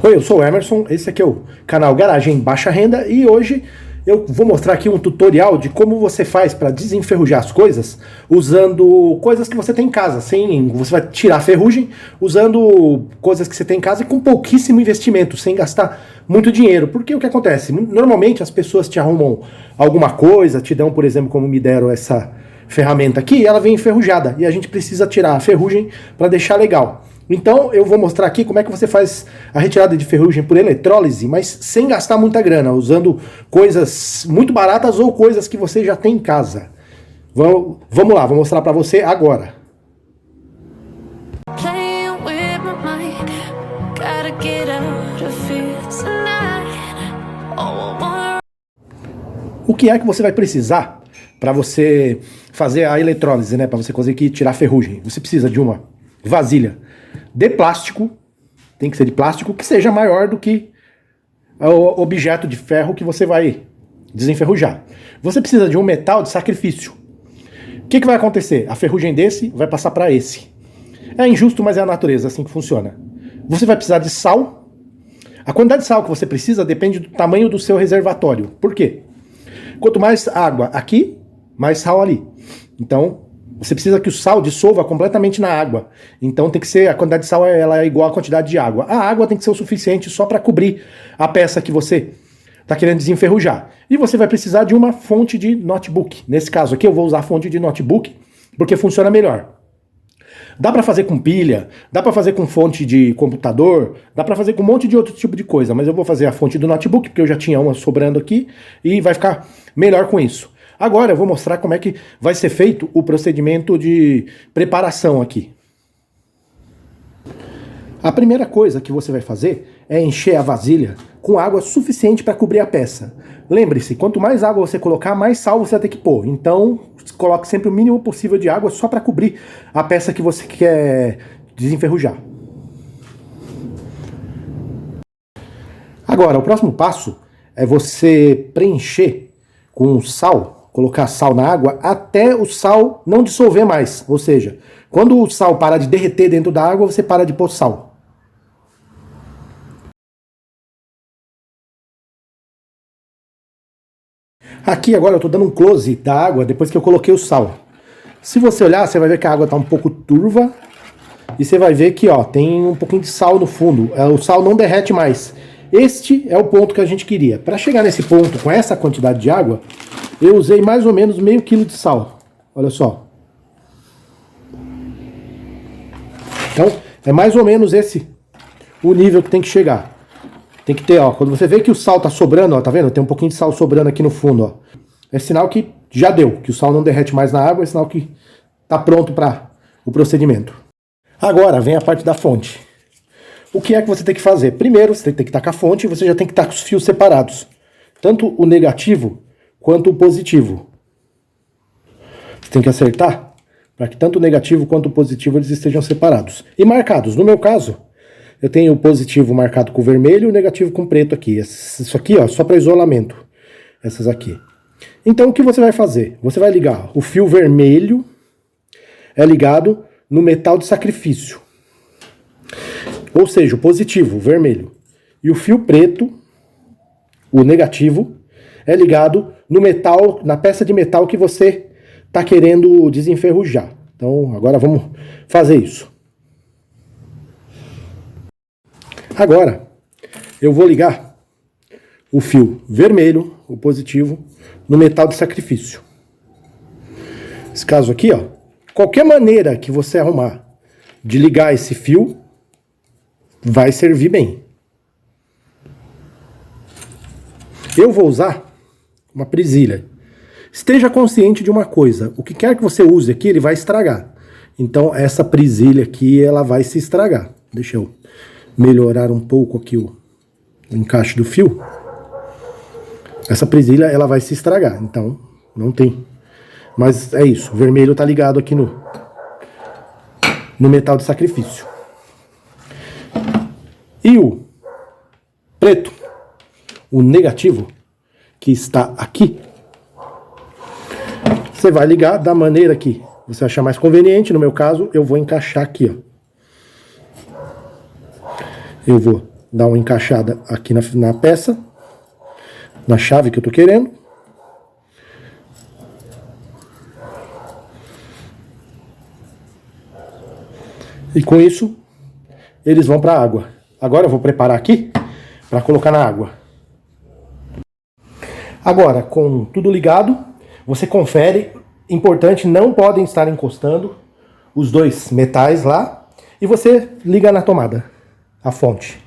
Oi, eu sou o Emerson, esse aqui é o canal Garagem Baixa Renda e hoje eu vou mostrar aqui um tutorial de como você faz para desenferrujar as coisas usando coisas que você tem em casa. Você vai tirar a ferrugem usando coisas que você tem em casa e com pouquíssimo investimento, sem gastar muito dinheiro. Porque o que acontece? Normalmente as pessoas te arrumam alguma coisa, te dão, por exemplo, como me deram essa ferramenta aqui, e ela vem enferrujada e a gente precisa tirar a ferrugem para deixar legal. Então eu vou mostrar aqui como é que você faz a retirada de ferrugem por eletrólise, mas sem gastar muita grana, usando coisas muito baratas ou coisas que você já tem em casa. Vamos lá, vou mostrar para você agora. O que é que você vai precisar para você fazer a eletrólise, né? Para você conseguir tirar a ferrugem? Você precisa de uma vasilha de plástico, tem que ser de plástico, que seja maior do que o objeto de ferro que você vai desenferrujar. Você precisa de um metal de sacrifício. O que vai acontecer? A ferrugem desse vai passar para esse. É injusto, mas é a natureza, assim que funciona. Você vai precisar de sal. A quantidade de sal que você precisa depende do tamanho do seu reservatório. Por quê? Quanto mais água aqui, mais sal ali. Então, você precisa que o sal dissolva completamente na água. Então tem que ser, a quantidade de sal ela é igual à quantidade de água. A água tem que ser o suficiente só para cobrir a peça que você está querendo desenferrujar. E você vai precisar de uma fonte de notebook. Nesse caso aqui eu vou usar a fonte de notebook porque funciona melhor. Dá para fazer com pilha, dá para fazer com fonte de computador, dá para fazer com um monte de outro tipo de coisa, mas eu vou fazer a fonte do notebook porque eu já tinha uma sobrando aqui e vai ficar melhor com isso. Agora eu vou mostrar como é que vai ser feito o procedimento de preparação aqui. A primeira coisa que você vai fazer é encher a vasilha com água suficiente para cobrir a peça. Lembre-se, quanto mais água você colocar, mais sal você vai ter que pôr. Então, coloque sempre o mínimo possível de água só para cobrir a peça que você quer desenferrujar. Agora, o próximo passo é você preencher com sal, colocar sal na água até o sal não dissolver mais. Ou seja, quando o sal parar de derreter dentro da água, você para de pôr sal. Aqui agora eu estou dando um close da água depois que eu coloquei o sal. Se você olhar, você vai ver que a água está um pouco turva e você vai ver que ó, tem um pouquinho de sal no fundo. O sal não derrete mais. Este é o ponto que a gente queria. Para chegar nesse ponto com essa quantidade de água, eu usei mais ou menos meio quilo de sal. Olha só. Então, é mais ou menos esse o nível que tem que chegar. Tem que ter, ó, quando você vê que o sal tá sobrando, ó, tá vendo? Tem um pouquinho de sal sobrando aqui no fundo, ó. É sinal que já deu, que o sal não derrete mais na água, é sinal que tá pronto para o procedimento. Agora vem a parte da fonte. O que é que você tem que fazer? Primeiro, você tem que estar com a fonte e você já tem que estar com os fios separados. Tanto o negativo quanto o positivo. Você tem que acertar para que tanto o negativo quanto o positivo eles estejam separados. E marcados. No meu caso, eu tenho o positivo marcado com vermelho e o negativo com preto aqui. Isso aqui, ó, só para isolamento. Essas aqui. Então, o que você vai fazer? Você vai ligar o fio vermelho, é ligado no metal de sacrifício. Ou seja, o positivo, o vermelho. E o fio preto, o negativo, é ligado no metal, na peça de metal que você está querendo desenferrujar. Então, agora vamos fazer isso. Agora, eu vou ligar o fio vermelho, o positivo, no metal de sacrifício. Esse caso aqui, ó, qualquer maneira que você arrumar de ligar esse fio, vai servir bem. Eu vou usar uma presilha. Esteja consciente de uma coisa, o que quer que você use aqui, ele vai estragar. Então essa presilha aqui, ela vai se estragar. Deixa eu melhorar um pouco aqui o encaixe do fio. Essa presilha, ela vai se estragar, então não tem. Mas é isso, o vermelho tá ligado aqui no metal de sacrifício. E o preto, o negativo, que está aqui, você vai ligar da maneira que você achar mais conveniente. No meu caso, eu vou encaixar aqui, ó. Eu vou dar uma encaixada aqui na peça, na chave que eu tô querendo. E com isso, eles vão para a água. Agora eu vou preparar aqui para colocar na água. Agora, com tudo ligado, você confere. Importante, não podem estar encostando os dois metais lá. E você liga na tomada, a fonte.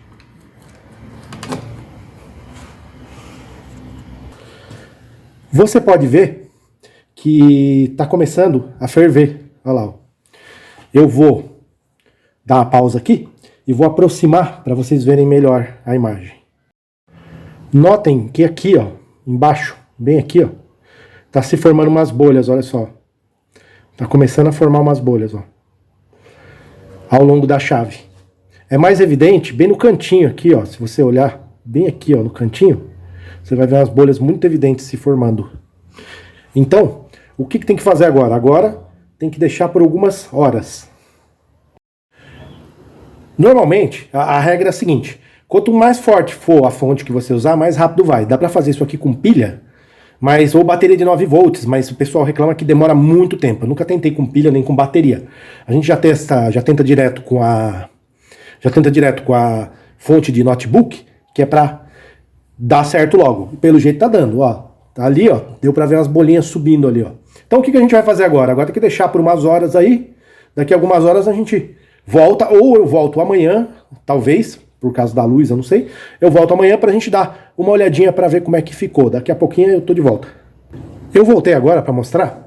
Você pode ver que está começando a ferver. Olha lá. Ó. Eu vou dar uma pausa aqui e vou aproximar para vocês verem melhor a imagem. Notem que aqui, ó, embaixo, bem aqui, ó, tá se formando umas bolhas, olha só. Tá começando a formar umas bolhas, ó, ao longo da chave. É mais evidente bem no cantinho aqui, ó, se você olhar bem aqui, ó, no cantinho, você vai ver umas bolhas muito evidentes se formando. Então, o que tem que fazer agora? Agora tem que deixar por algumas horas. Normalmente, a regra é a seguinte: quanto mais forte for a fonte que você usar, mais rápido vai. Dá para fazer isso aqui com pilha, ou bateria de 9 volts, mas o pessoal reclama que demora muito tempo. Eu nunca tentei com pilha nem com bateria. A gente já tenta direto com a fonte de notebook, que é para dar certo logo. Pelo jeito tá dando, ó. Tá ali, ó, deu para ver umas bolinhas subindo ali, ó. Então o que a gente vai fazer agora? Agora tem que deixar por umas horas aí. Daqui a algumas horas a gente volta, ou eu volto amanhã, talvez, por causa da luz, eu não sei. Eu volto amanhã pra gente dar uma olhadinha pra ver como é que ficou. Daqui a pouquinho eu tô de volta. Eu voltei agora pra mostrar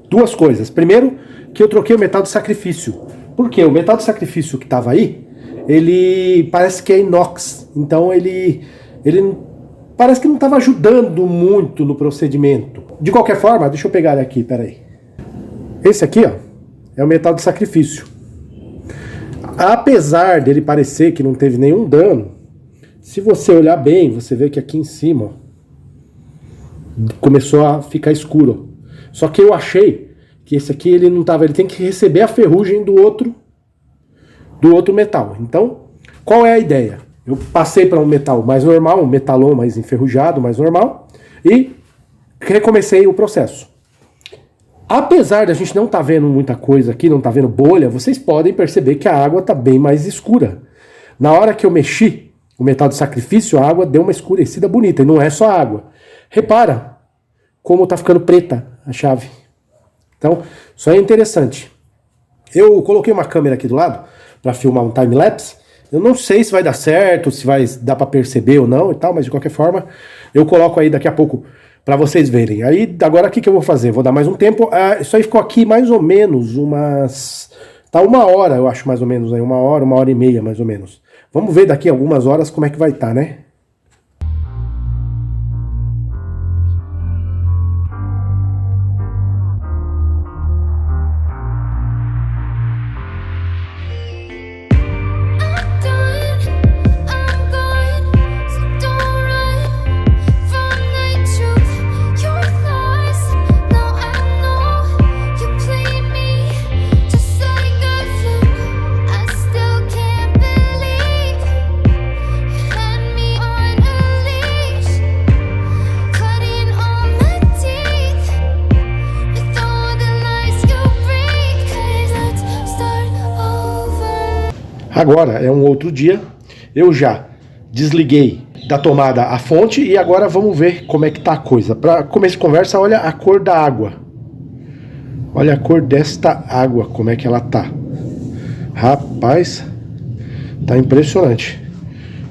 duas coisas. Primeiro, que eu troquei o metal de sacrifício. Por quê? O metal de sacrifício que tava aí, ele parece que é inox. Então ele parece que não tava ajudando muito no procedimento. De qualquer forma, deixa eu pegar ele aqui, peraí. Esse aqui, ó, é o metal de sacrifício. Apesar dele parecer que não teve nenhum dano, se você olhar bem, você vê que aqui em cima, ó, começou a ficar escuro. Só que eu achei que esse aqui ele não tava, ele tem que receber a ferrugem do outro metal. Então, qual é a ideia? Eu passei para um metal mais normal, um metalon mais enferrujado, mais normal, e recomecei o processo. Apesar de a gente não estar vendo muita coisa aqui, não estar vendo bolha, vocês podem perceber que a água está bem mais escura. Na hora que eu mexi o metal de sacrifício, a água deu uma escurecida bonita, e não é só água. Repara como está ficando preta a chave. Então, isso aí é interessante. Eu coloquei uma câmera aqui do lado para filmar um time-lapse. Eu não sei se vai dar certo, se vai dar para perceber ou não e tal, mas de qualquer forma, eu coloco aí daqui a pouco para vocês verem. Aí, agora o que eu vou fazer? Vou dar mais um tempo. Isso aí ficou aqui mais ou menos tá 1 hora, eu acho, mais ou menos. Aí, 1 hora, 1h30, mais ou menos. Vamos ver daqui a algumas horas como é que vai estar, né? Agora é um outro dia, eu já desliguei da tomada a fonte e agora vamos ver como é que tá a coisa. Para começo de conversa, olha a cor da água. Olha a cor desta água, como é que ela tá. Rapaz, tá impressionante.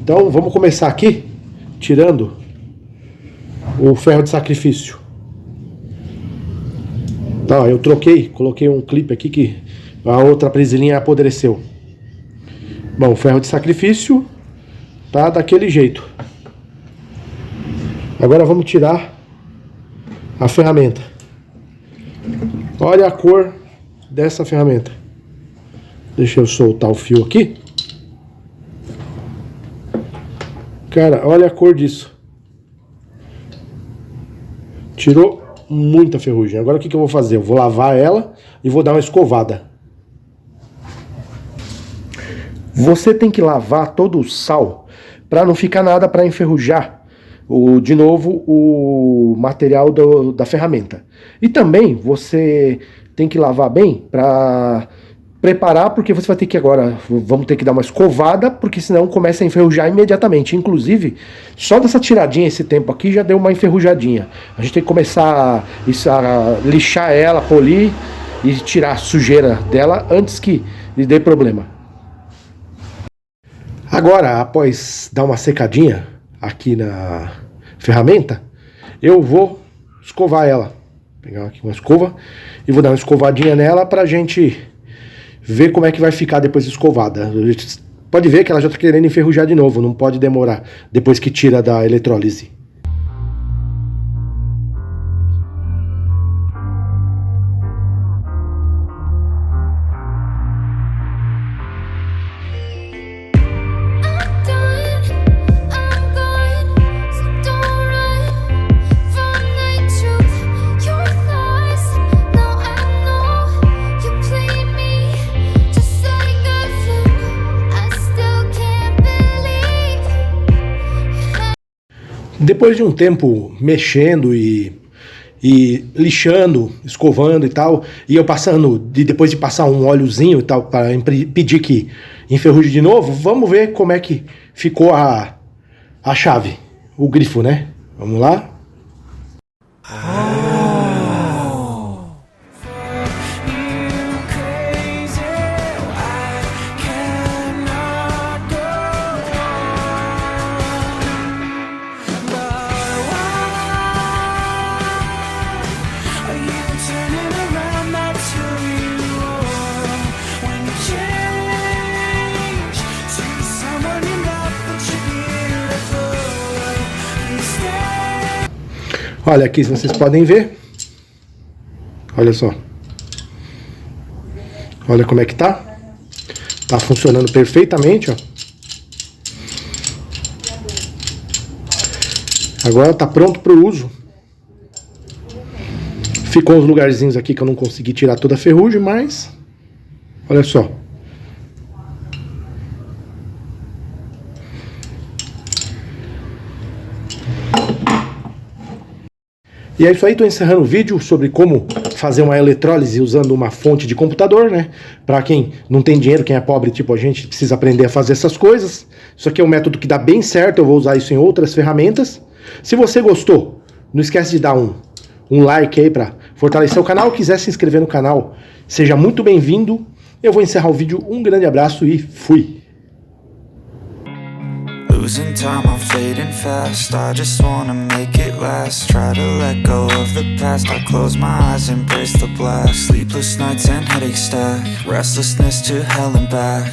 Então vamos começar aqui, tirando o ferro de sacrifício. Tá, eu coloquei um clipe aqui que a outra presilhinha apodreceu. Bom, o ferro de sacrifício tá daquele jeito. Agora vamos tirar a ferramenta. Olha a cor dessa ferramenta. Deixa eu soltar o fio aqui. Cara, olha a cor disso. Tirou muita ferrugem. Agora o que eu vou fazer? Eu vou lavar ela e vou dar uma escovada. Você tem que lavar todo o sal para não ficar nada para enferrujar de novo o material da ferramenta. E também você tem que lavar bem para preparar, porque você vai ter que agora, vamos ter que dar uma escovada, porque senão começa a enferrujar imediatamente. Inclusive, só dessa tiradinha esse tempo aqui já deu uma enferrujadinha. A gente tem que começar a lixar ela, polir e tirar a sujeira dela antes que lhe dê problema. Agora, após dar uma secadinha aqui na ferramenta, eu vou escovar ela. Vou pegar aqui uma escova e vou dar uma escovadinha nela pra gente ver como é que vai ficar depois de escovada. Pode ver que ela já está querendo enferrujar de novo, não pode demorar depois que tira da eletrólise. Depois de um tempo mexendo e lixando, escovando e tal, e eu depois de passar um óleozinho e tal, para impedir que enferruje de novo, vamos ver como é que ficou a chave, o grifo, né? Vamos lá. Olha aqui, se vocês podem ver. Olha só. Olha como é que tá. Tá funcionando perfeitamente, ó. Agora tá pronto para o uso. Ficou uns lugarzinhos aqui que eu não consegui tirar toda a ferrugem, mas olha só. E é isso aí, tô encerrando o vídeo sobre como fazer uma eletrólise usando uma fonte de computador, né? Para quem não tem dinheiro, quem é pobre tipo a gente, precisa aprender a fazer essas coisas. Isso aqui é um método que dá bem certo, eu vou usar isso em outras ferramentas. Se você gostou, não esquece de dar um like aí para fortalecer o canal. Quiser se inscrever no canal, seja muito bem-vindo. Eu vou encerrar o vídeo, um grande abraço e fui! Losing time, I'm fading fast. I just wanna make it last. Try to let go of the past. I close my eyes, embrace the blast. Sleepless nights and headaches stack. Restlessness to hell and back.